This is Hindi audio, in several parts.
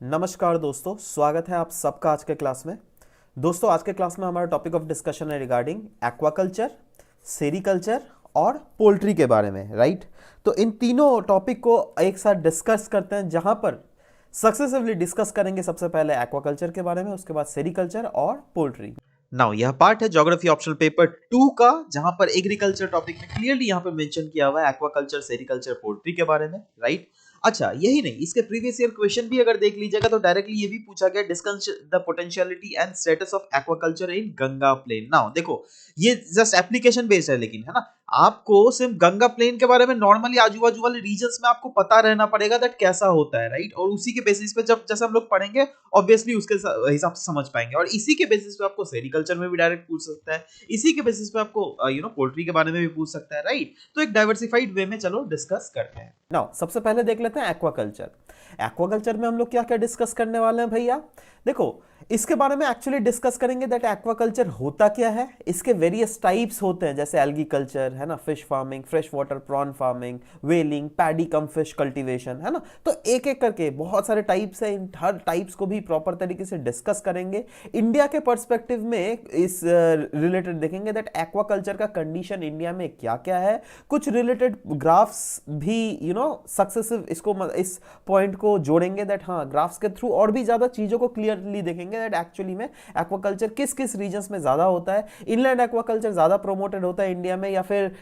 नमस्कार दोस्तों, स्वागत है आप सबका आज के क्लास में। दोस्तों, आज के क्लास में हमारा टॉपिक ऑफ डिस्कशन है रिगार्डिंग एक्वाकल्चर, सेरीकल्चर और पोल्ट्री के बारे में, राइट। तो इन तीनों टॉपिक को एक साथ डिस्कस करते हैं, जहां पर सक्सेसिवली डिस्कस करेंगे सबसे पहले एक्वाकल्चर के बारे में, उसके बाद सेरीकल्चर और पोल्ट्री। नाउ यह पार्ट है ज्योग्राफी ऑप्शनल पेपर 2 का, जहां पर एग्रीकल्चर टॉपिक में क्लियरली यहां पर मेंशन किया हुआ है एक्वाकल्चर, सेरीकल्चर, पोल्ट्री के बारे में, राइट। अच्छा, यही नहीं, इसके प्रीवियस ईयर क्वेश्चन भी अगर देख लीजिएगा तो डायरेक्टली ये भी पूछा गया, discuss the potentiality and status of aquaculture in Ganga plain. Now देखो, ये जस्ट एप्लीकेशन बेस्ड है, लेकिन है ना, आपको सिर्फ गंगा प्लेन के बारे में नॉर्मली आजू बाजू वाले रीजन्स में आपको पता रहना पड़ेगा दैट कैसा होता है, राइट। और उसी के बेसिस पे जब जैसे हम लोग पढ़ेंगे ऑब्वियसली उसके हिसाब से समझ पाएंगे, और इसी के बेसिस पे आपको सेरिकल्चर में भी डायरेक्ट पूछ सकता है, इसी के बेसिस पे आपको पोल्ट्री के बारे में भी पूछ सकता है, राइट। तो एक डाइवर्सिफाइड वे में चलो डिस्कस करते हैं। नाउ सबसे पहले देख लेते हैं एक्वाकल्चर। एक्वाकल्चर में हम लोग क्या क्या डिस्कस करने वाले हैं भैया? देखो, इसके बारे में एक्चुअली डिस्कस करेंगे दैट एक्वाकल्चर होता क्या है, इसके वेरियस टाइप्स होते हैं, जैसे एल्गी कल्चर है ना, fish farming, fresh water prawn farming, whaling, paddy cum fish cultivation, है ना। तो एक एक करके बहुत सारे टाइप्स हैं, इन हर टाइप्स को भी प्रॉपर तरीके से डिस्कस करेंगे। इंडिया के पर्सपेक्टिव में इस रिलेटेड देखेंगे दैट एक्वाकल्चर का कंडीशन इंडिया में क्या क्या है, कुछ रिलेटेड ग्राफ्स भी सक्सेसिव इसको इस पॉइंट को जोड़ेंगे दैट हाँ, ग्राफ्स के थ्रू और भी ज्यादा चीजों को क्लियरली देखेंगे दैट एक्चुअली में एक्वाकल्चर किस किस रीजन्स में ज्यादा होता है, इनलैंड एक्वाकल्चर ज्यादा प्रोमोटेड होता है इंडिया में या फिर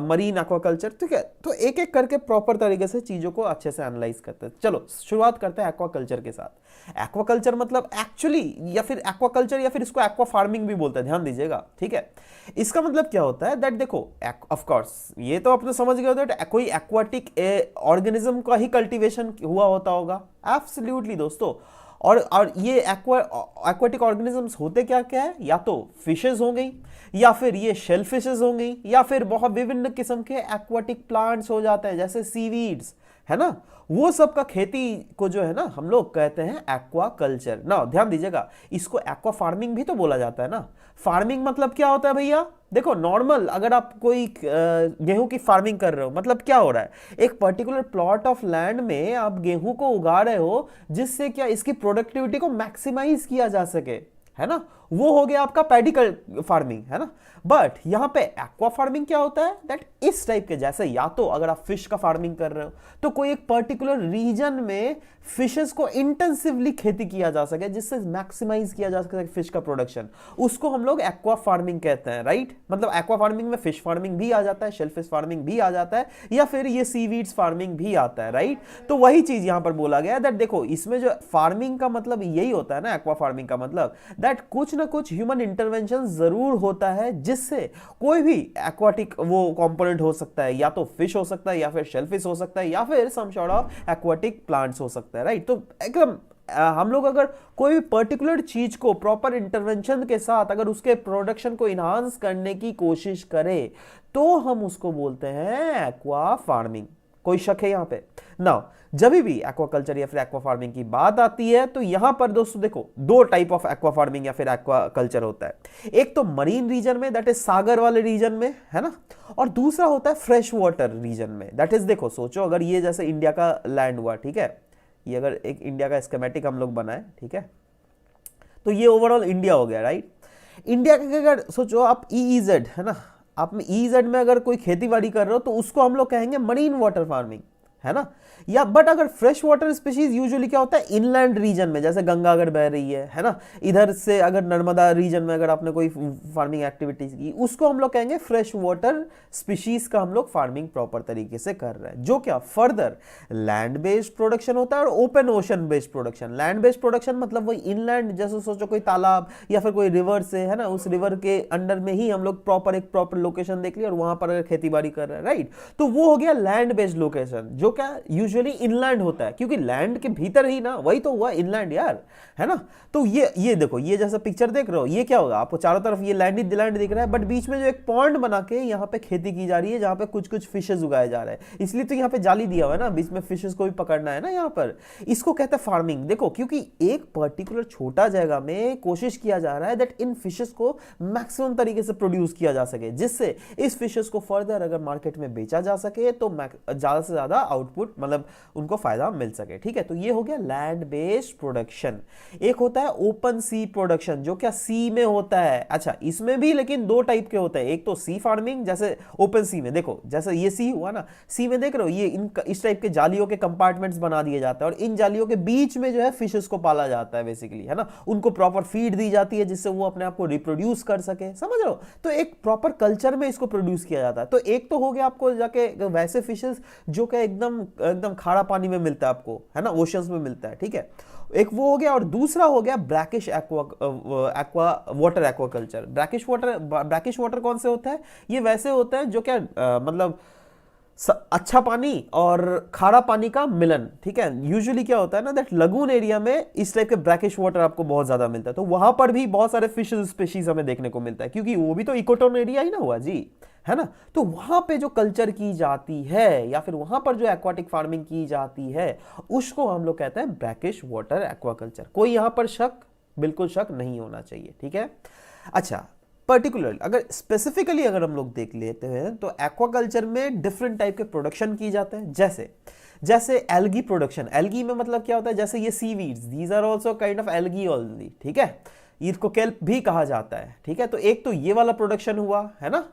मरीन एक्वाकल्चर, ठीक है। तो एक एक करके प्रॉपर तरीके से चीजों को अच्छे से एनालाइज करते हैं। चलो शुरुआत करते हैं एक्वाकल्चर के साथ। एक्वाकल्चर मतलब एक्चुअली या फिर एक्वाकल्चर या फिर इसको एक्वा फार्मिंग भी बोलते हैं, ध्यान दीजिएगा, ठीक है। इसका मतलब क्या होता है दैट देखो, ऑफ कोर्स ये तो अपने समझ गए दैट कोई एक्वाटिक ऑर्गेनिज्म का ही कल्टीवेशन हुआ होता होगा, एब्सोल्युटली दोस्तों। और ये एक्वाटिक ऑर्गेनिजम्स होते क्या क्या है, या तो फिशेस हो गई, या फिर ये शेल फिशेस हो गई, या फिर बहुत विभिन्न किस्म के एक्वाटिक प्लांट्स हो जाते हैं जैसे सीवीड्स, है ना। वो सब का खेती को जो है ना हम लोग कहते हैं एक्वा कल्चर। ना ध्यान दीजिएगा, इसको एक्वा फार्मिंग भी तो बोला जाता है ना। फार्मिंग मतलब क्या होता है भैया? देखो, नॉर्मल अगर आप कोई गेहूं की फार्मिंग कर रहे हो, मतलब क्या हो रहा है, एक पर्टिकुलर प्लॉट ऑफ लैंड में आप गेहूं को उगा रहे हो जिससे क्या इसकी प्रोडक्टिविटी को मैक्सिमाइज किया जा सके, है ना। वो हो गया आपका पैडी फार्मिंग, है ना। बट यहां पे एक्वा फार्मिंग क्या होता है दैट इस टाइप के, जैसे या तो अगर आप फिश का फार्मिंग कर रहे हो तो कोई एक पर्टिकुलर रीजन में फिशेस को इंटेंसिवली खेती किया जा सके जिससे मैक्सिमाइज किया जा सके फिश का प्रोडक्शन, उसको हम लोग एक्वा फार्मिंग कहते हैं, राइट। मतलब एक्वा फार्मिंग में फिश फार्मिंग भी आ जाता है, शेलफिश फार्मिंग भी आ जाता है, या फिर ये सीवीड्स फार्मिंग भी आता है, राइट। तो वही चीज यहां पर बोला गया दैट देखो, इसमें जो फार्मिंग का मतलब यही होता है ना, एक्वा फार्मिंग का मतलब दैट कुछ ना कुछ ह्यूमन इंटरवेंशन जरूर होता है जिससे कोई भी एक्वाटिक वो कंपोनेंट हो सकता है, या तो फिश हो सकता है, या फिर शेलफिश हो सकता है, या फिर some sort of aquatic plants हो सकता है, राइट। तो एकदम हम लोग अगर कोई भी पर्टिकुलर चीज को प्रॉपर इंटरवेंशन के साथ अगर उसके प्रोडक्शन को इनहांस करने की कोशिश करें तो हम उसको बोलते हैं एक्वा फार्मिंग। कोई शक है यहां पे? नाउ जब भी एक्वाकल्चर या फिर एक्वा फार्मिंग की बात आती है तो यहां पर दोस्तों देखो, दो टाइप ऑफ एक्वा फार्मिंग या फिर एक्वा कल्चर होता है। एक तो मरीन रीजन में, दैट इज सागर वाले रीजन में, है ना। और दूसरा होता है फ्रेश वाटर रीजन में, दैट इज देखो, सोचो अगर ये जैसे इंडिया का लैंड हुआ, ठीक है, ये अगर एक इंडिया का स्कीमेटिक हम लोग बनाए, ठीक है, तो ये ओवरऑल इंडिया हो गया, राइट। इंडिया का अगर सोचो आप ईईजेड, है ना, आप ईईजेड में अगर कोई खेती बाड़ी कर रहे हो तो उसको हम लोग कहेंगे मरीन वाटर फार्मिंग, है ना। या बट अगर फ्रेश वाटर स्पीशीज यूजुअली क्या होता है इनलैंड रीजन में, जैसे गंगा अगर बह रही है ना, इधर से अगर नर्मदा रीजन में अगर आपने कोई फार्मिंग एक्टिविटीज की, उसको हम लोग कहेंगे फ्रेश वाटर स्पीशीज का हम लोग फार्मिंग प्रॉपर तरीके से कर रहे हैं, जो क्या फर्दर लैंड बेस्ड प्रोडक्शन होता है और open ocean based production. Land based production मतलब वही इनलैंड, जैसे सोचो कोई तालाब या फिर कोई रिवर से, है ना, उस रिवर के अंडर में ही हम लोग एक प्रॉपर लोकेशन देख लिया और वहां पर अगर खेती बाड़ी कर रहे हैं, राइट। तो वो हो गया लैंड बेस्ड लोकेशन, जो क्या यूजुअली इनलैंड होता है, क्योंकि लैंड के भीतर ही ना, वही तो हुआ इनलैंड यार, है ना। तो ये देखो, ये जैसा पिक्चर देख रहे हो, ये क्या होगा, आपको चारों तरफ ये लैंड ही लैंड दिख रहा है, बट बीच में जो एक पॉन्ड बना के यहाँ पे खेती की जा रही है जहां पे कुछ कुछ फिशेस उगाए जा रहे हैं, इसलिए तो यहाँ पे जाली दिया हुआ है ना, बीच में फिशेस को भी पकड़ना है ना यहाँ पर। इसको कहते हैं फार्मिंग। देखो, क्योंकि एक पर्टिकुलर छोटा जगह में कोशिश किया जा रहा है दैट इन फिशेस को मैक्सिमम तरीके से प्रोड्यूस किया जा सके, जिससे इस फिशेस को फर्दर अगर मार्केट में बेचा जा सके तो ज्यादा से ज्यादा आउटपुट मतलब उनको फायदा मिल सके, ठीक है। तो ये हो गया लैंड बेस्ड प्रोडक्शन। एक होता है ओपन सी प्रोडक्शन, जो क्या सी में होता है। अच्छा, इसमें भी लेकिन दो टाइप के होते हैं, एक तो सी फार्मिंग, जैसे ओपन सी में देखो, जैसे ये सी हुआ ना, सी में देख रहे हो ये इस टाइप के जालियों के कंपार्टमेंट्स बना दिए जाते हैं और इन जालियों के बीच में जो है फिशेस को पाला जाता है बेसिकली, है ना। उनको प्रॉपर फीड दी जाती है जिससे वो अपने आप को रिप्रोड्यूस कर सके, समझ रहे हो। तो एक प्रॉपर कल्चर में इसको प्रोड्यूस किया जाता है। तो एक तो हो गया आपको जाके वैसे फिशेस जो कि एकदम एकदम खारा पानी में मिलता है आपको, है ना, ओशंस में मिलता है, ठीक है। एक वो हो गया और दूसरा हो गया brackish aqua water aquaculture. Brackish water कौन से होता है? ये वैसे होता है जो क्या मतलब अच्छा पानी और खारा पानी का मिलन, ठीक है। यूजुअली क्या होता है ना, दैट लगून एरिया में इस टाइप के ब्रैकिश वाटर आपको बहुत ज्यादा मिलता है, तो वहां पर भी बहुत सारे फिश स्पीशीज हमें देखने को मिलता है, क्योंकि वो भी तो इकोटोन एरिया ही ना हुआ जी, है ना। तो वहां पे जो कल्चर की जाती है या फिर वहां पर जो एक्वाटिक फार्मिंग की जाती है उसको हम लोग कहते हैं ब्रैकिश वाटर एक्वाकल्चर। कोई यहां पर बिल्कुल शक नहीं होना चाहिए, ठीक है। अच्छा, पर्टिकुलर अगर स्पेसिफिकली अगर हम लोग देख लेते हैं तो एक्वाकल्चर में डिफरेंट टाइप के प्रोडक्शन की जाते हैं, जैसे एल्गी प्रोडक्शन। एल्गी में मतलब क्या होता है, जैसे ये seaweeds, these are also kind of algae only, ठीक है। इसको केल्प भी कहा जाता है, ठीक है। तो एक तो ये वाला प्रोडक्शन हुआ, है ना।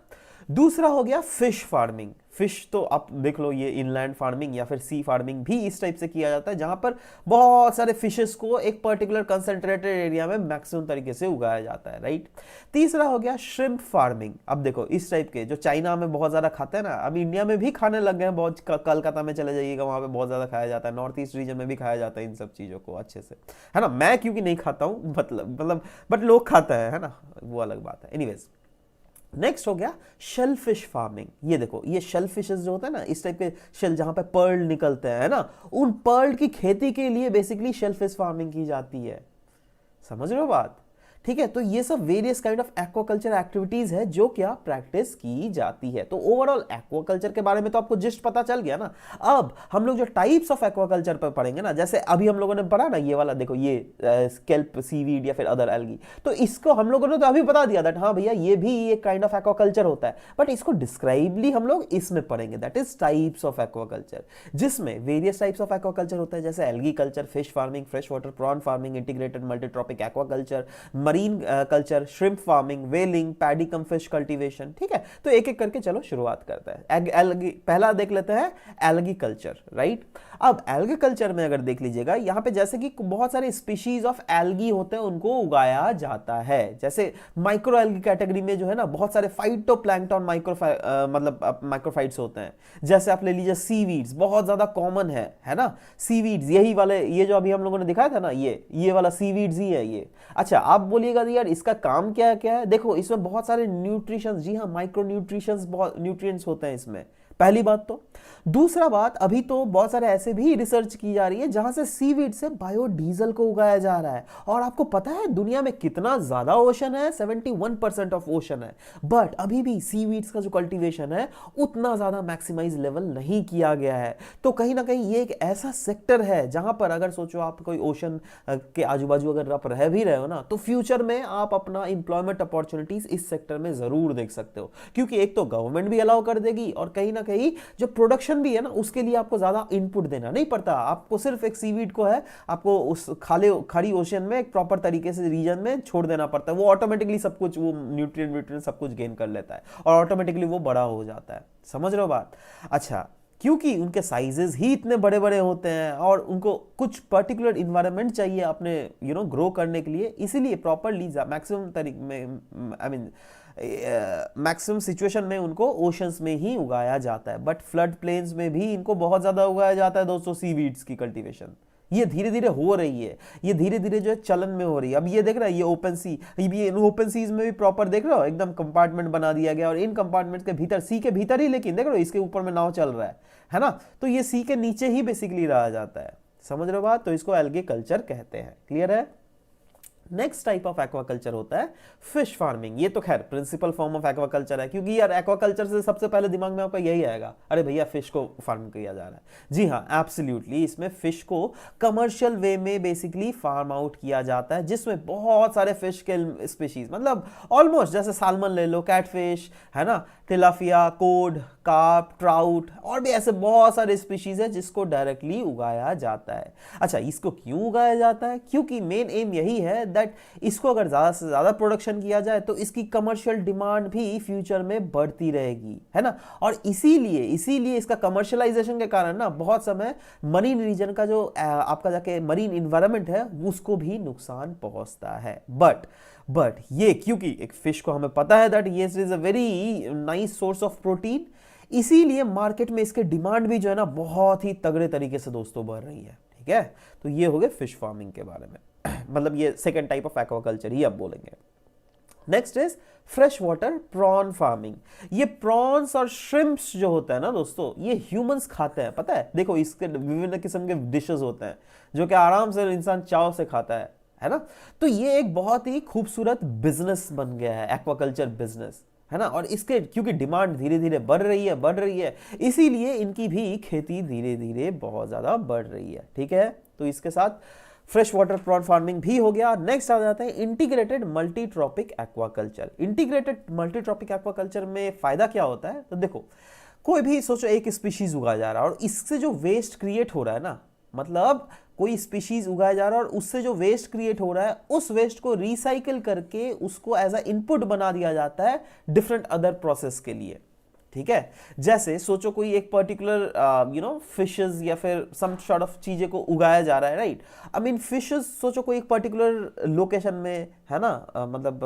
दूसरा हो गया फिश फार्मिंग। फिश तो आप देख लो, ये इनलैंड फार्मिंग या फिर सी फार्मिंग भी इस टाइप से किया जाता है, जहां पर बहुत सारे फिशेस को एक पर्टिकुलर कंसंट्रेटेड एरिया में मैक्सिमम तरीके से उगाया जाता है, राइट। तीसरा हो गया श्रिम्प फार्मिंग। अब देखो इस टाइप के जो चाइना में बहुत ज्यादा खाते हैं ना, अब इंडिया में भी खाने लग गए हैं बहुत। कलकत्ता में चले जाइएगा, वहां पे बहुत ज्यादा खाया जाता है, नॉर्थ ईस्ट रीजन में भी खाया जाता है इन सब चीजों को अच्छे से, है ना। मैं क्योंकि नहीं खाता हूं, मतलब बट लोग खाता है ना, वो अलग बात है। एनीवेज, नेक्स्ट हो गया शेल फिश फार्मिंग। ये देखो, ये शेल फिशेस जो होता है ना, इस टाइप के शेल जहां पे पर्ल निकलते हैं, है ना, उन पर्ल की खेती के लिए बेसिकली शेल फिश फार्मिंग की जाती है। समझ रहे हो बात, ठीक है। तो ये सब various kind of aquaculture activities है जो क्या प्रैक्टिस की जाती है। तो ओवरऑल एक्वाकल्चर के बारे में तो आपको जस्ट पता चल गया ना। अब हम लोग जो टाइप्स ऑफ एक्वाकल्चर पर पढ़ेंगे ना, जैसे अभी हम लोगों ने पढ़ा ना ये वाला, देखो ये स्केल्प सीवीड या फिर अदर एल्गी, तो इसको हम लोगों ने तो अभी बता दिया दैट हाँ भैया ये भी एक काइंड ऑफ एक्वाकल्चर होता है, बट इसको डिस्क्राइबली हम लोग इसमें पढ़ेंगे, that is types of aquaculture, जिसमें वेरियस टाइप्स ऑफ एक्वाकल्चर होता है, जैसे algae culture, fish farming, fresh water prawn farming, integrated multitrophic aquaculture, marine culture, shrimp farming, whaling, paddy cum fish cultivation, ठीक है। तो एक एक करके चलो शुरुआत करते हैं। एल्गी पहला देख लेते हैं, एल्गी कल्चर, राइट। अब एल्गी कल्चर में अगर देख लीजिएगा, यहां पे जैसे कि बहुत सारे स्पीशीज ऑफ एल्गी होते हैं, उनको उगाया जाता है। जैसे माइक्रो एल्गी कैटेगरी में जो है ना, बहुत सारे फाइटोप्लैंक्टन मतलब माइक्रोफाइट्स होते हैं। जैसे आप ले लीजिए सीवीड्स, बहुत ज्यादा कॉमन है ना। सीवीड्स यही वाले, ये जो अभी हम लोगों ने दिखाया था ना, ये वाला सीवीड्स ही है ये। अच्छा, आप बोलिएगा यार इसका काम क्या है? देखो इसमें बहुत सारे न्यूट्रिशंस, जी हाँ, माइक्रो न्यूट्रिशंस, बहुत न्यूट्रिएंट्स होते हैं इसमें, पहली बात तो। दूसरा बात, अभी तो बहुत सारे ऐसे भी रिसर्च की जा रही है जहां से सीवीड से बायोडीजल को उगाया जा रहा है। और आपको पता है दुनिया में कितना ज्यादा ओशन है, 71% ऑफ ओशन है, बट अभी भी सीवीड्स का जो कल्टीवेशन है उतना ज्यादा मैक्सिमाइज लेवल नहीं किया गया है। तो कहीं ना कहीं ये एक ऐसा सेक्टर है जहां पर अगर सोचो आप कोई ओशन के आजू बाजू अगर आप रह भी रहे हो ना, तो फ्यूचर में आप अपना इंप्लॉयमेंट अपॉर्चुनिटीज इस सेक्टर में जरूर देख सकते हो, क्योंकि एक तो गवर्नमेंट भी अलाउ कर देगी और कहीं ना कहीं जो प्रोडक्शन भी है ना, उसके लिए आपको ज्यादा इनपुट देना नहीं पड़ता। आपको सिर्फ एक सीवीड को है, आपको उस खारी ओशन में एक प्रॉपर तरीके से रीजन में छोड़ देना पड़ता है, वो ऑटोमेटिकली सब कुछ, वो न्यूट्रिएंट सब कुछ गेन कर लेता है और ऑटोमेटिकली वो बड़ा हो जाता है। समझ रहे हो बात? अच्छा, क्योंकि उनके साइजेस ही इतने बड़े बड़े होते हैं और उनको कुछ पर्टिकुलर इन्वायरमेंट चाहिए अपने ग्रो करने के लिए, इसीलिए प्रॉपरली मैक्सिमम तरीके में, आई मीन मैक्सिमम सिचुएशन में उनको ओशंस में ही उगाया जाता है। बट फ्लड प्लेन्स में भी इनको बहुत ज्यादा उगाया जाता है दोस्तों, सीवीड्स की कल्टीवेशन। ये धीरे धीरे हो रही है, ये धीरे धीरे जो है चलन में हो रही है। अब ये देख रहा है, ये ओपन सी, ये ओपन सीज में भी प्रॉपर देख रहे हो एकदम कंपार्टमेंट बना दिया गया, और इन कंपार्टमेंट के भीतर, सी के भीतर ही, लेकिन देख रहे हो इसके ऊपर में नाव चल रहा है ना। तो ये सी के नीचे ही बेसिकली रहा जाता है। समझ रहे हो बात? तो इसको एल्गी कल्चर कहते हैं। क्लियर है? नेक्स्ट टाइप ऑफ एक्वाकल्चर होता है फिश फार्मिंग। ये तो खैर प्रिंसिपल फॉर्म ऑफ एक्वाकल्चर है, क्योंकि यार एक्वाकल्चर से सबसे पहले दिमाग में आपका यही आएगा, अरे भैया फिश को फार्म किया जा रहा है। जी हाँ, एब्सोल्युटली, इसमें फिश को कमर्शियल वे में बेसिकली फार्म आउट किया जाता है, जिसमें बहुत सारे फिश के स्पीशीज, मतलब ऑलमोस्ट जैसे साल्मन ले लो, कैटफिश, है ना, टिलाफिया, कोड, कार्प, ट्राउट और भी ऐसे बहुत सारे स्पीशीज है जिसको डायरेक्टली उगाया जाता है। अच्छा, इसको क्यों उगाया जाता है? क्योंकि मेन एम यही है दैट इसको अगर ज़्यादा से ज़्यादा प्रोडक्शन किया जाए तो इसकी कमर्शियल डिमांड भी फ्यूचर में बढ़ती रहेगी, है ना। और इसीलिए इसका कमर्शलाइजेशन के कारण ना बहुत समय मरीन रीजन का जो आपका जाके मरीन इन्वायरमेंट है उसको भी नुकसान पहुंचता है। बट ये क्योंकि एक फिश को हमें पता है दैट ये is a very nice source of protein, इसीलिए मार्केट में इसके डिमांड भी जो है ना बहुत ही तगड़े तरीके से दोस्तों बढ़ रही है। ठीक है, तो ये हो गए फिश फार्मिंग के बारे में मतलब ये सेकेंड टाइप ऑफ एक्वाकल्चर ही अब बोलेंगे। Next is fresh water prawn farming. ये प्रॉन्स और श्रिम्प्स जो होता है ना दोस्तों, ये ह्यूमंस खाते हैं, पता है। देखो इसके विभिन्न किस्म के डिशेस होते हैं जो कि आराम से इंसान चाव से खाता है ना। तो ये एक बहुत ही खूबसूरत बिजनेस बन गया है, एक्वाकल्चर बिजनेस, है ना। और इसके क्योंकि डिमांड धीरे धीरे बढ़ रही है, इसीलिए इनकी भी खेती धीरे धीरे बहुत ज्यादा बढ़ रही है। ठीक है, तो इसके साथ फ्रेश वाटर प्रॉन फार्मिंग भी हो गया। नेक्स्ट आ जाता है integrated multitrophic aquaculture. Integrated multitrophic aquaculture में फायदा क्या होता है? तो देखो, कोई भी सोचो एक स्पीशीज उगाया जा रहा है और इससे जो वेस्ट क्रिएट हो रहा है ना, मतलब कोई स्पीशीज उगाया जा रहा है और उससे जो वेस्ट क्रिएट हो रहा है उस वेस्ट को रिसाइकिल करके उसको एज अ इनपुट बना दिया जाता है डिफरेंट अदर प्रोसेस के लिए। ठीक है, जैसे सोचो कोई एक पर्टिकुलर फिशेस या फिर सम सॉर्ट ऑफ चीजें को उगाया जा रहा है, राइट। आई मीन फिशेस सोचो कोई एक पर्टिकुलर लोकेशन में, है ना, मतलब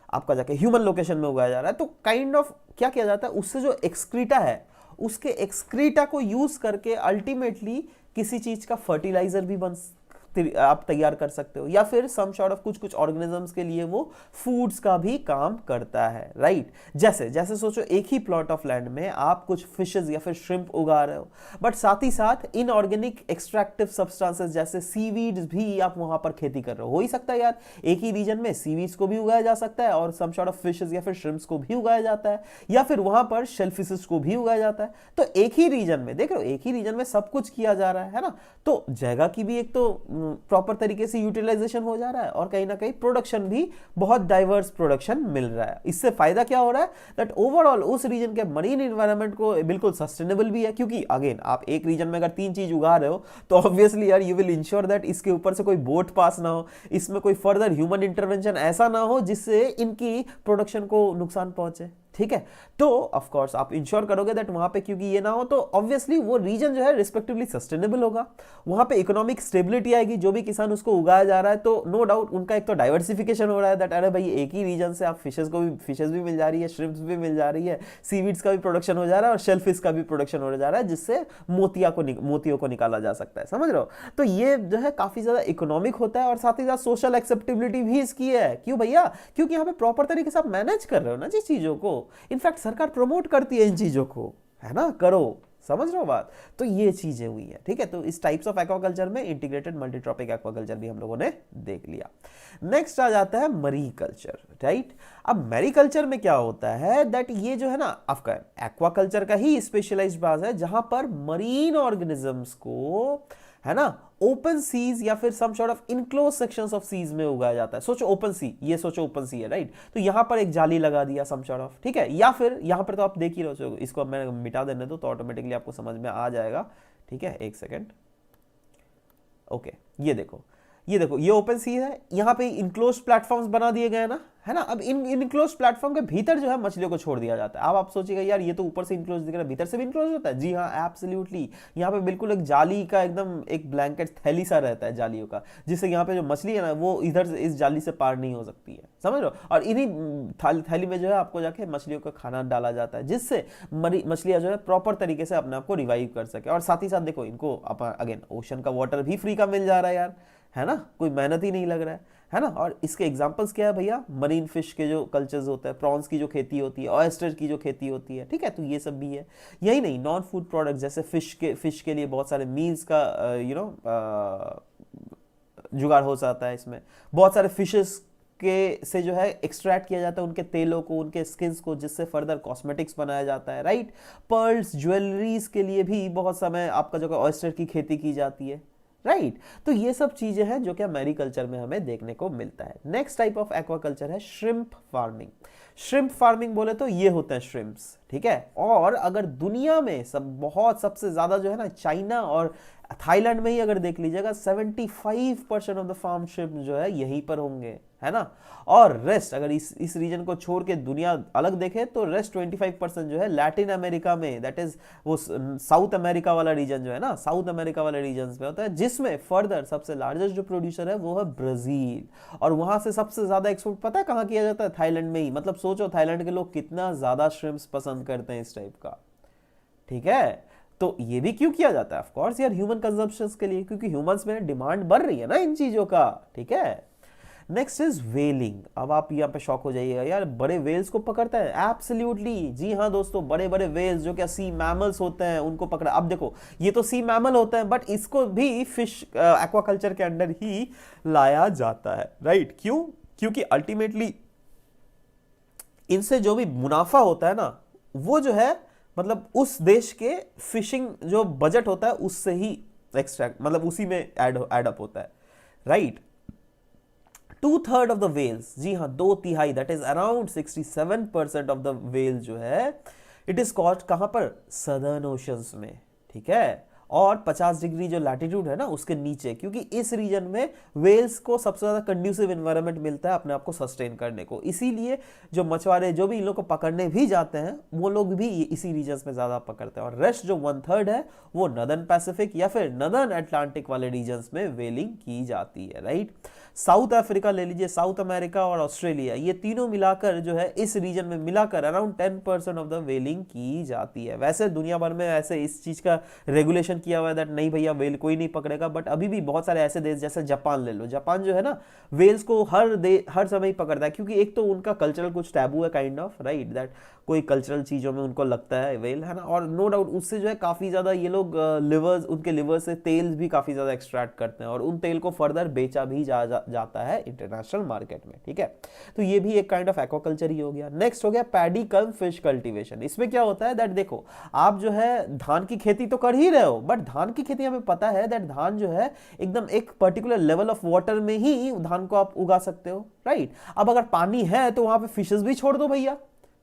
आपका जाके ह्यूमन लोकेशन में उगाया जा रहा है, तो काइंड ऑफ क्या किया जाता है, उससे जो एक्सक्रीटा है उसके एक्सक्रीटा को यूज करके अल्टीमेटली किसी चीज का फर्टिलाइजर भी आप तैयार कर सकते हो, या फिर सम सॉर्ट ऑफ कुछ ऑर्गेनिजम्स के लिए वो फूड्स का भी काम करता है, राइट। जैसे सोचो एक ही प्लॉट ऑफ लैंड में आप कुछ फिशेस या फिर श्रिम्प उगा रहे हो, बट साथ ही साथ इनऑर्गेनिक एक्सट्रैक्टिव सब्सटेंसेस जैसे सीवीड्स भी आप वहां पर खेती कर रहे हो ही सकता है यार। एक ही रीजन में सीवीड्स को भी उगाया जा सकता है और सम सॉर्ट ऑफ फिशेस या फिर श्रिम्प्स को भी उगाया जाता है, या फिर वहां पर शेलफिशेस को भी उगाया जाता है। तो एक ही रीजन में देख रहे हो, एक ही रीजन में सब कुछ किया जा रहा है ना। तो जगह की भी एक तो प्रॉपर तरीके से यूटिलाइजेशन हो जा रहा है और कहीं ना कहीं प्रोडक्शन भी बहुत डाइवर्स प्रोडक्शन मिल रहा है। इससे फायदा क्या हो रहा है दैट ओवरऑल उस रीजन के मरीन एनवायरनमेंट को बिल्कुल सस्टेनेबल भी है, क्योंकि अगेन आप एक रीजन में अगर 3 चीज उगा रहे हो तो ऑब्वियसली यार यू विल इंश्योर दैट इसके ऊपर से कोई बोट पास ना हो, इसमें कोई फर्दर ह्यूमन इंटरवेंशन ऐसा ना हो जिससे इनकी प्रोडक्शन को नुकसान पहुंचे। ठीक है, तो ऑफ कोर्स आप इंश्योर करोगे दैट वहां पे क्योंकि ये ना हो तो ऑब्वियसली वो रीजन जो है रिस्पेक्टिवली सस्टेनेबल होगा, वहां पे इकोनॉमिक स्टेबिलिटी आएगी। जो भी किसान उसको उगाया जा रहा है तो नो डाउट उनका एक तो डाइवर्सिफिकेशन हो रहा है दैट अरे भाई एक ही रीजन से आप फिशेस भी मिल जा रही है, श्रिम्प्स भी मिल जा रही है, सीवीड्स का भी प्रोडक्शन हो जा रहा है और शेलफिश का भी प्रोडक्शन हो जा रहा है, जिससे मोतियों को निकाला जा सकता है, समझ रहे हो। तो ये जो है काफी ज्यादा इकोनॉमिक होता है और साथ ही साथ सोशल एक्सेप्टेबिलिटी भी इसकी है। क्यों भैया? क्योंकि यहाँ पे प्रॉपर तरीके से आप मैनेज कर रहे हो ना जिस चीजों को, इनफैक्ट सरकार प्रमोट करती है इन चीजों को, है ना, करो, समझ रहे हो बात। तो ये चीजें हुई है। ठीक है, तो इस टाइप्स ऑफ एक्वाकल्चर में इंटीग्रेटेड मल्टीट्रॉपिक एक्वाकल्चर भी हम लोगों ने देख लिया। नेक्स्ट आ जाता है मैरीकल्चर, राइट। अब मैरीकल्चर में क्या होता है दैट ये जो है ना आपका एक्वाकल्चर का ही स्पेशलाइज्ड पार्ट है, जहां पर मरीन ऑर्गेनिजम्स को, है ना, ओपन सीज या फिर some sort of enclose sections of seas में उगाया जाता है। सोचो ओपन सी, ये सोचो ओपन सी है, राइट। तो यहां पर एक जाली लगा दिया सम सॉर्ट ऑफ, ठीक है, या फिर यहां पर तो आप देख ही रहे हो, इसको मैं मिटा देने दो तो ऑटोमेटिकली आपको समझ में आ जाएगा। ठीक है, एक सेकेंड, ओके, ये देखो ये ओपन सी है, यहाँ पे इनक्लोज प्लेटफॉर्म्स बना दिए गए ना, है ना। अब इन इनक्लोज प्लेटफॉर्म के भीतर जो है मछलियों को छोड़ दिया जाता है। अब आप सोचिएगा यार ये तो ऊपर से इनक्लोज दिख रहा है, भीतर से भी इनक्लोज होता है। जी हाँ, एब्सोल्युटली। यहाँ पे बिल्कुल एक जाली का एकदम एक ब्लैंकेट थैली सा रहता है जालियों का, जिससे यहाँ पे जो मछली है ना वो इधर से इस जाली से पार नहीं हो सकती है, समझ लो। और इन्हीं थैली में जो है आपको जाके मछलियों का खाना डाला जाता है, जिससे मछलियां जो है प्रॉपर तरीके से अपने आप को रिवाइव कर सके। और साथ ही साथ देखो इनको अगेन ओशन का वाटर भी फ्री का मिल जा रहा है यार, है ना, कोई मेहनत ही नहीं लग रहा है ना। और इसके एग्जांपल्स क्या है भैया? मरीन फिश के जो कल्चर्स होते हैं, प्रॉन्स की जो खेती होती है, ऑयस्टर की जो खेती होती है, ठीक है, तो ये सब भी है। यही नहीं, नॉन फूड प्रोडक्ट जैसे फिश के लिए बहुत सारे मील्स का जुगाड़ हो जाता है। इसमें बहुत सारे फिशेस के से जो है एक्सट्रैक्ट किया जाता है उनके तेलों को, उनके स्किन्स को, जिससे फर्दर कॉस्मेटिक्स बनाया जाता है, राइट। पर्ल्स, ज्वेलरीज के लिए भी बहुत समय आपका जो ऑयस्टर की खेती की जाती है राइट तो ये सब चीजें हैं जो कि मैरीकल्चर में हमें देखने को मिलता है। नेक्स्ट टाइप ऑफ एक्वाकल्चर है श्रिम्प फार्मिंग। श्रिम्प फार्मिंग बोले तो ये होते हैं श्रिम्प्स, ठीक है। और अगर दुनिया में सबसे ज्यादा जो है ना, चाइना और थाईलैंड में ही अगर देख लीजिएगा 75% ऑफ द फार्म शिप जो है यहीं पर होंगे, है ना। और रेस्ट अगर इस रीजन को छोड़ के दुनिया अलग देखे तो रेस्ट 25% जो है लैटिन अमेरिका में, दैट इज वो साउथ अमेरिका वाला रीजन जो है ना, साउथ अमेरिका वाले रीजन में होता है, जिसमें फर्दर सबसे लार्जेस्ट जो प्रोड्यूसर है वो है ब्राजील। और वहां से सबसे ज्यादा एक्सपोर्ट पता है कहाँ किया जाता है? थाईलैंड में ही। मतलब सोचो थाईलैंड के लोग कितना ज्यादा श्रिम्प्स पसंद करते हैं इस टाइप का, ठीक है। तो ये भी क्यों किया जाता है? ऑफ कोर्स यार ह्यूमन कंजम्पशन के लिए, क्योंकि ह्यूमंस में डिमांड बढ़ रही है ना इन चीजों का, ठीक है। नेक्स्ट इज वेलिंग। अब आप यहाँ पे शॉक हो जाइएगा, यार बड़े वेल्स को पकड़ता है? एब्सोल्युटली, जी हाँ दोस्तों, बड़े बड़े वेल्स जो क्या सी मैमल्स होते हैं उनको पकड़ा। अब देखो ये तो सी मैमल होते हैं, बट इसको भी फिश एक्वाकल्चर के अंडर ही लाया जाता है, राइट। क्यों? क्योंकि अल्टीमेटली इनसे जो भी मुनाफा होता है ना, वो जो है मतलब उस देश के फिशिंग जो बजट होता है उससे ही एक्सट्रैक्ट, मतलब उसी में ऐड अप होता है, राइट। 2/3 ऑफ द वेल्स, जी हाँ 2/3, that is around 67% of the well जो है इट इज कॉट कहां पर? सदर्न ओशंस में, ठीक है। और 50 डिग्री जो लैटिट्यूड है ना उसके नीचे, क्योंकि इस रीजन में वेल्स को सबसे ज्यादा कंड्यूसिव एनवायरनमेंट मिलता है अपने आप को सस्टेन करने को। इसीलिए जो मछुआरे जो भी इन लोग को पकड़ने भी जाते हैं वो लोग भी इसी रीजन में ज्यादा पकड़ते हैं। और रेस्ट जो 1/3 है वो नदर्न पैसिफिक या फिर नदर्न अटलांटिक वाले रीजन में वेलिंग की जाती है, राइट। साउथ अफ्रीका ले लीजिए, साउथ अमेरिका और ऑस्ट्रेलिया, ये तीनों मिलाकर जो है इस रीजन में मिलाकर अराउंड 10% ऑफ द वेलिंग की जाती है। वैसे दुनिया भर में ऐसे इस चीज का रेगुलेशन किया हुआ है दैट नहीं भैया वेल कोई नहीं पकड़ेगा, बट अभी भी बहुत सारे ऐसे देश जैसे जापान ले लो, जापान जो है ना वेल्स को हर समय ही पकड़ता है, क्योंकि एक तो उनका कल्चरल कुछ टैबू है काइंड ऑफ, राइट, दैट कोई कल्चरल चीजों में उनको लगता है वेल, है ना। और नो डाउट उससे जो है काफी ज्यादा ये लोग लिवर्स, उनके लिवर से तेल भी काफी ज्यादा एक्सट्रैक्ट करते हैं और उन तेल को फर्दर बेचा भी जाता है इंटरनेशनल मार्केट में, ठीक है। तो ये भी एक काइंड ऑफ एक्वाकल्चर ही हो गया। नेक्स्ट हो गया पैडी कम फिश कल्टीवेशन। इसमें क्या होता है दैट देखो आप जो है धान की खेती तो कर ही रहे हो, बट धान की खेती हमें पता है दैट धान जो है एकदम एक पर्टिकुलर लेवल ऑफ वाटर में ही धान को आप उगा सकते हो, राइट। अब अगर पानी है तो वहां पे फिशेस भी छोड़ दो भैया,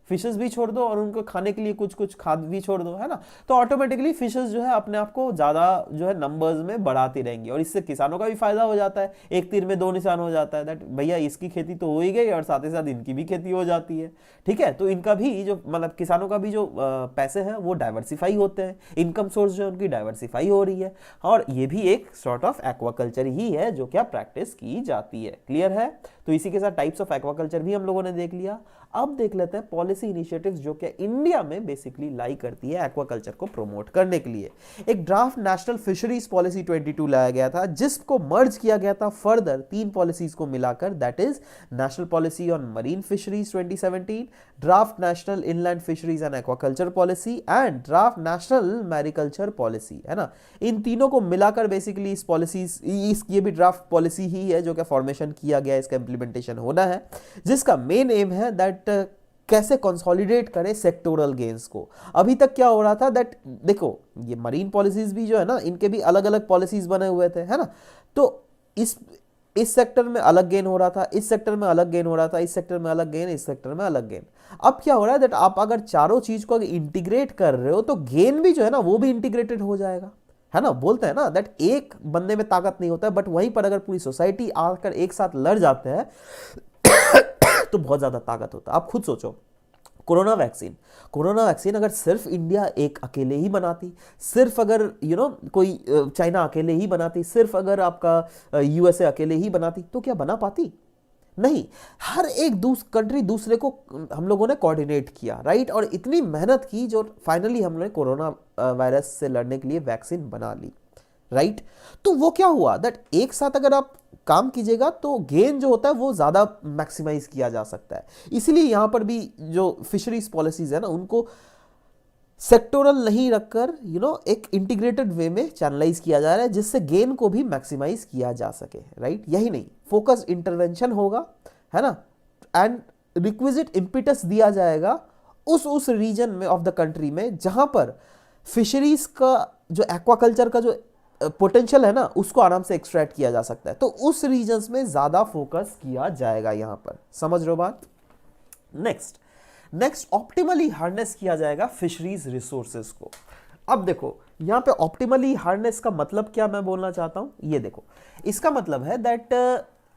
फिशेस भी छोड़ दो और उनको खाने के लिए कुछ कुछ खाद भी छोड़ दो, है ना। तो ऑटोमेटिकली फिशेस जो है अपने आप को ज्यादा जो है नंबर्स में बढ़ाती रहेंगी और इससे किसानों का भी फायदा हो जाता है। एक तीर में दो निशान हो जाता है, दैट भैया इसकी खेती तो हो ही गई और साथ ही साथ इनकी भी खेती हो जाती है, ठीक है। तो इनका भी जो मतलब किसानों का भी जो पैसे हैं वो डाइवर्सिफाई होते हैं, इनकम सोर्स जो है उनकी डाइवर्सिफाई हो रही है। और ये भी एक सॉर्ट ऑफ एक्वाकल्चर ही है जो क्या प्रैक्टिस की जाती है। क्लियर है? तो इसी के साथ टाइप्स ऑफ एक्वाकल्चर भी हम लोगों ने देख लिया। अब देख लेते हैं पॉलिसी इनिशिएटिव्स जो कि इंडिया में बेसिकली लाई करती है एक्वाकल्चर को प्रमोट करने के लिए। एक ड्राफ्ट नेशनल फिशरीज पॉलिसी 22 लाया गया था जिसको मर्ज किया गया था फर्दर 3 पॉलिसीज को मिलाकर, that is national policy on marine fisheries 2017, draft national inland fisheries and aquaculture policy and draft national mariculture policy, है ना। इन तीनों को मिलाकर बेसिकली इस पॉलिसीज ये भी ड्राफ्ट पॉलिसी ही है जो कि फॉर्मेशन किया गया, इसका इंप्लीमेंटेशन होना है, जिसका मेन एम है दैट कैसे कंसोलिडेट करें सेक्टोरल गेन्स को। अभी तक क्या हो रहा था दैट देखो ये मरीन पॉलिसीज भी जो है ना इनके भी अलग अलग पॉलिसीज बने हुए थे, है ना। तो इस सेक्टर में अलग गेन हो रहा था, इस सेक्टर में अलग गेन हो रहा था, इस सेक्टर में अलग गेन, इस सेक्टर में अलग गेन। अब क्या हो रहा है दैट आप अगर चारों चीज को इंटीग्रेट कर रहे हो तो गेन भी जो है ना वो भी इंटीग्रेटेड हो जाएगा, है ना। बोलते हैं ना दैट एक बंदे में ताकत नहीं होता है, बट वहीं पर अगर पूरी सोसाइटी आकर एक साथ लड़ जाते हैं तो बहुत ज्यादा ताकत होता है। आप खुद सोचो कोरोना वैक्सीन अगर सिर्फ इंडिया एक अकेले ही बनाती, सिर्फ अगर कोई चाइना अकेले ही बनाती, सिर्फ अगर आपका यूएसए अकेले ही बनाती तो क्या बना पाती? नहीं, हर एक कंट्री दूसरे को हम लोगों ने कोऑर्डिनेट किया, राइट। और इतनी मेहनत की जो फाइनली हम लोगों ने कोरोना वायरस से लड़ने के लिए वैक्सीन बना ली, राइट। तो वो क्या हुआ दैट एक साथ अगर आप काम कीजिएगा तो गेन जो होता है वो ज्यादा मैक्सिमाइज किया जा सकता है। इसीलिए यहां पर भी जो फिशरीज पॉलिसीज है ना उनको सेक्टोरल नहीं रखकर एक इंटीग्रेटेड वे में चैनलाइज किया जा रहा है जिससे गेन को भी मैक्सिमाइज किया जा सके, राइट। यही नहीं, फोकस इंटरवेंशन होगा, है ना, एंड रिक्विजिट इम्पिटस दिया जाएगा उस रीजन में ऑफ द कंट्री में जहां पर फिशरीज का जो एक्वाकल्चर का जो पोटेंशियल है ना उसको आराम से एक्सट्रैक्ट किया जा सकता है, तो उस रीजन्स में ज्यादा फोकस किया जाएगा यहां पर। समझ रहे हो बात? नेक्स्ट ऑप्टिमली हार्नेस किया जाएगा फिशरीज रिसोर्सेज को। अब देखो यहां पे ऑप्टिमली हार्नेस का मतलब क्या मैं बोलना चाहता हूं, ये देखो इसका मतलब है दैट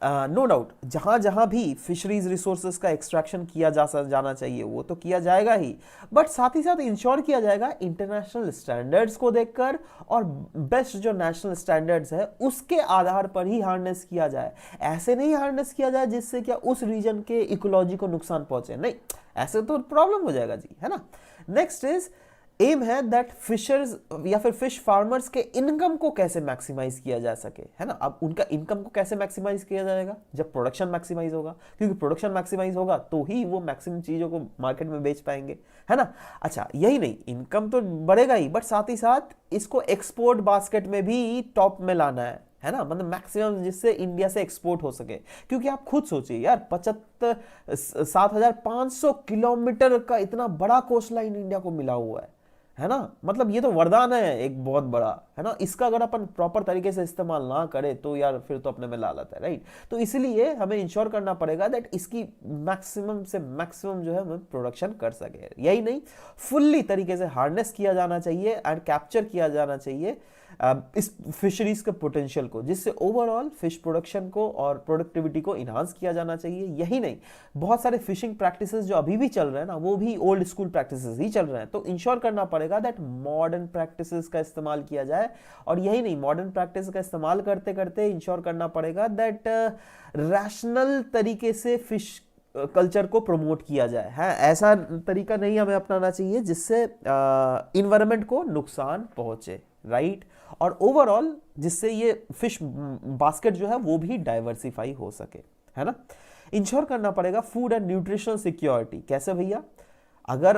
नो डाउट जहां जहां भी फिशरीज रिसोर्सेज का एक्सट्रैक्शन किया जाना चाहिए वो तो किया जाएगा ही, बट साथ ही साथ इंश्योर किया जाएगा इंटरनेशनल स्टैंडर्ड्स को देखकर और बेस्ट जो नेशनल स्टैंडर्ड्स है उसके आधार पर ही हार्नेस किया जाए। ऐसे नहीं हार्नेस किया जाए जिससे क्या उस रीजन के इकोलॉजी को नुकसान पहुंचे, नहीं, ऐसे तो प्रॉब्लम हो जाएगा जी, है ना। नेक्स्ट इज एम है दैट फिशर्स या फिर फिश फार्मर्स के इनकम को कैसे मैक्सिमाइज किया जा सके, है ना। अब उनका इनकम को कैसे मैक्सिमाइज किया जाएगा, जब प्रोडक्शन मैक्सिमाइज होगा, क्योंकि प्रोडक्शन मैक्सिमाइज होगा तो ही वो मैक्सिमम चीजों को मार्केट में बेच पाएंगे, है ना। अच्छा यही नहीं, इनकम तो बढ़ेगा ही बट साथ ही साथ इसको एक्सपोर्ट बास्केट में भी टॉप में लाना है ना, मतलब मैक्सिमम जिससे इंडिया से एक्सपोर्ट हो सके। क्योंकि आप खुद सोचिए यार 7,500 किलोमीटर का इतना बड़ा कोस्ट लाइन इंडिया को मिला हुआ है ना, मतलब ये तो वरदान है एक बहुत बड़ा, है ना। इसका अगर अपन प्रॉपर तरीके से इस्तेमाल ना करें तो यार फिर तो अपने में लालत है, राइट। तो इसलिए हमें इंश्योर करना पड़ेगा दैट इसकी मैक्सिमम से मैक्सिमम जो है हम प्रोडक्शन कर सके। यही नहीं, फुल्ली तरीके से हार्नेस किया जाना चाहिए एंड कैप्चर किया जाना चाहिए इस फिशरीज के पोटेंशियल को, जिससे ओवरऑल फिश प्रोडक्शन को और प्रोडक्टिविटी को इन्हांस किया जाना चाहिए। यही नहीं, बहुत सारे फिशिंग प्रैक्टिसेस जो अभी भी चल रहे हैं ना वो भी ओल्ड स्कूल प्रैक्टिसेस ही चल रहे हैं, तो इंश्योर करना पड़ेगा दैट मॉडर्न प्रैक्टिसेस का इस्तेमाल किया जाए। और यही नहीं, मॉडर्न प्रैक्टिस का इस्तेमाल करते करते इंश्योर करना पड़ेगा दैट रैशनल तरीके से फिश कल्चर को प्रमोट किया जाए, है। ऐसा तरीका नहीं हमें अपनाना चाहिए जिससे इन्वायरमेंट को नुकसान पहुंचे, राइट। और ओवरऑल जिससे ये फिश बास्केट जो है वो भी डाइवर्सिफाई हो सके, है ना। इंश्योर करना पड़ेगा फूड एंड न्यूट्रिशनल सिक्योरिटी। कैसे भैया, अगर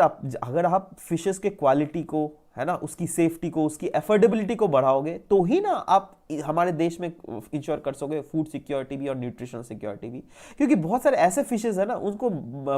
आप फिशेस के क्वालिटी को, है ना, उसकी सेफ्टी को, उसकी एफोर्डेबिलिटी को बढ़ाओगे तो ही ना आप हमारे देश में इंश्योर कर सकोगे फूड सिक्योरिटी भी और न्यूट्रिशनल सिक्योरिटी भी। क्योंकि बहुत सारे ऐसे फिशेस है ना उनको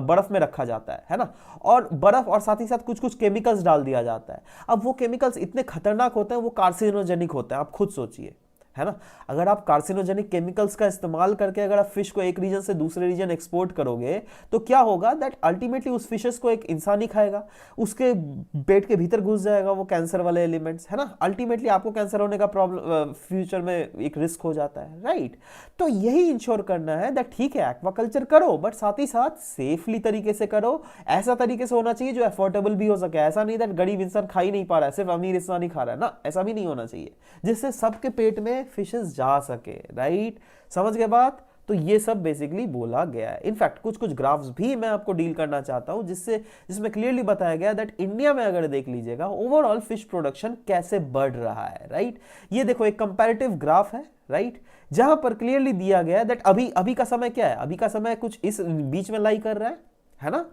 बर्फ में रखा जाता है ना, और बर्फ और साथ ही साथ कुछ कुछ केमिकल्स डाल दिया जाता है। अब वो केमिकल्स इतने खतरनाक होते हैं, वो कार्सिनोजेनिक होते हैं, आप खुद सोचिए, है ना। अगर आप कार्सिनोजेनिक केमिकल्स का इस्तेमाल करके अगर आप फिश को एक रीजन से दूसरे रीजन एक्सपोर्ट करोगे तो क्या होगा दैट अल्टीमेटली उस फिशेस को एक इंसान ही खाएगा, उसके पेट के भीतर घुस जाएगा वो कैंसर वाले एलिमेंट्स, है ना। अल्टीमेटली आपको कैंसर होने का प्रॉब्लम फ्यूचर में एक रिस्क हो जाता है, राइट। तो यही इंश्योर करना है दैट ठीक है एक्वाकल्चर करो बट साथ ही साथ सेफली तरीके से करो। ऐसा तरीके से होना चाहिए जो अफोर्डेबल भी हो सके, ऐसा नहीं दैट गरीब इंसान खा ही नहीं पा रहा है, सिर्फ अमीर इंसान ही खा रहा है ना, ऐसा भी नहीं होना चाहिए, जिससे सबके पेट में फिशेस जा सके, राइट। समझ गए बात? तो ये सब बेसिकली बोला गया है। इनफैक्ट कुछ कुछ ग्राफ्स भी मैं आपको डील करना चाहता हूं जिसमें क्लियरली बताया गया दैट इंडिया में अगर देख लीजिएगा ओवरऑल फिश प्रोडक्शन कैसे बढ़ रहा है, राइट। ये देखो एक कंपैरेटिव ग्राफ है, राइट, जहां पर क्लियरली दिया गया है दैट अभी का समय क्या है, अभी का समय कुछ इस बीच में लाई कर रहा है ना।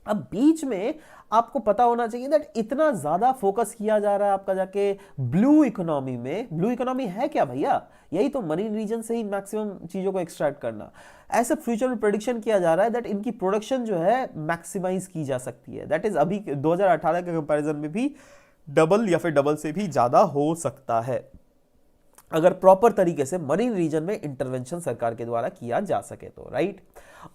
अब बीच में आपको पता होना चाहिए दैट इतना ज्यादा फोकस किया जा रहा है आपका जाके ब्लू इकोनॉमी में। ब्लू इकोनॉमी है क्या भैया, यही तो मरीन रीजन से ही मैक्सिमम चीजों को एक्सट्रैक्ट करना। ऐसे फ्यूचर में प्रेडिक्शन किया जा रहा है दैट इनकी प्रोडक्शन जो है मैक्सिमाइज की जा सकती है, दैट इज अभी 2018 के कंपैरिजन में भी डबल या फिर डबल से भी ज्यादा हो सकता है अगर प्रॉपर तरीके से मरीन रीजन में इंटरवेंशन सरकार के द्वारा किया जा सके तो, राइट।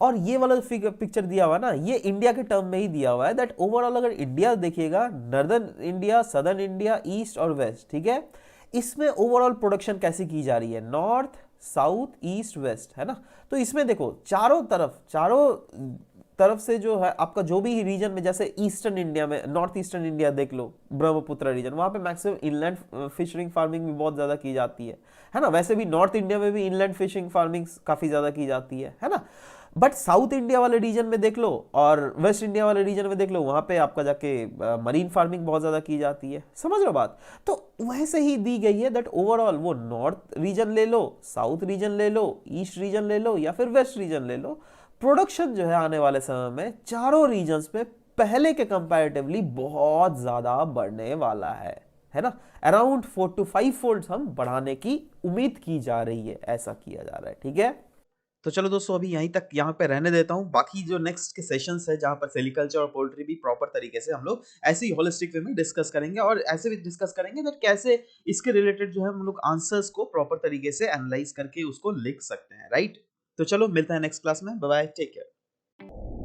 और ये वाला पिक्चर दिया हुआ ना ये इंडिया के टर्म में ही दिया हुआ है दैट ओवरऑल अगर इंडिया देखिएगा, northern India, southern India, east और वेस्ट, ठीक है, इसमें ओवरऑल प्रोडक्शन कैसी की जा रही है, नॉर्थ, साउथ, ईस्ट, वेस्ट, है ना। तो इसमें देखो चारों तरफ से जो है आपका जो भी रीजन में, जैसे ईस्टर्न इंडिया में, नॉर्थ ईस्टर्न इंडिया देख लो, ब्रह्मपुत्र रीजन, वहां पे मैक्सिमम इनलैंड फिशरिंग फार्मिंग भी बहुत ज्यादा की जाती है ना। वैसे भी नॉर्थ इंडिया में भी इनलैंड फिशिंग फार्मिंग काफी ज्यादा की जाती है ना। बट साउथ इंडिया वाले रीजन में देख लो और वेस्ट इंडिया वाले रीजन में देख लो, वहां पे आपका जाके मरीन फार्मिंग बहुत ज्यादा की जाती है। समझ लो बात? तो वैसे ही दी गई है दैट ओवरऑल वो नॉर्थ रीजन ले लो, साउथ रीजन ले लो, ईस्ट रीजन ले लो या फिर वेस्ट रीजन ले लो, प्रोडक्शन जो है आने वाले समय में चारों रीजन्स में पहले के कंपैरेटिवली बहुत ज्यादा बढ़ने वाला है ना। अराउंड 4 to 5 फोल्ड हम बढ़ाने की उम्मीद की जा रही है, ऐसा किया जा रहा है, ठीक है। तो चलो दोस्तों अभी यहीं तक यहाँ पे रहने देता हूँ। बाकी जो नेक्स्ट के सेशंस है जहाँ पर सेरिकल्चर और पोल्ट्री भी प्रॉपर तरीके से हम लोग ऐसे ही होलिस्टिक वे में डिस्कस करेंगे और ऐसे भी डिस्कस करेंगे दैट कैसे इसके रिलेटेड जो है हम लोग आंसर्स को प्रॉपर तरीके से एनालाइज करके उसको लिख सकते हैं, राइट। तो चलो मिलते हैं नेक्स्ट क्लास में, बाय बाय, टेक केयर।